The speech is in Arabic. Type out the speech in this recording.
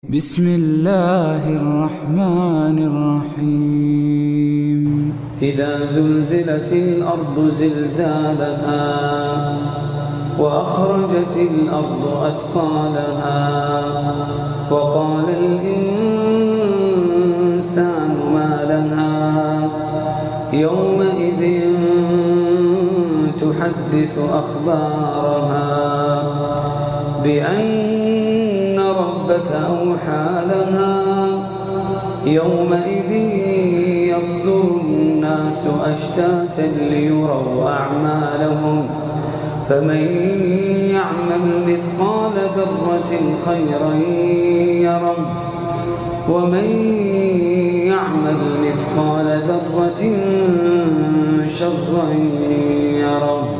بسم الله الرحمن الرحيم إذا زلزلت الأرض زلزالها وأخرجت الأرض أثقالها وقال الإنسان ما لها يومئذ تحدث أخبارها بأن ربك أوحى لها يومئذ يصدر الناس أشتاتا ليروا أعمالهم فمن يعمل مثقال ذرة خيرا يره ومن يعمل مثقال ذرة شرا يره.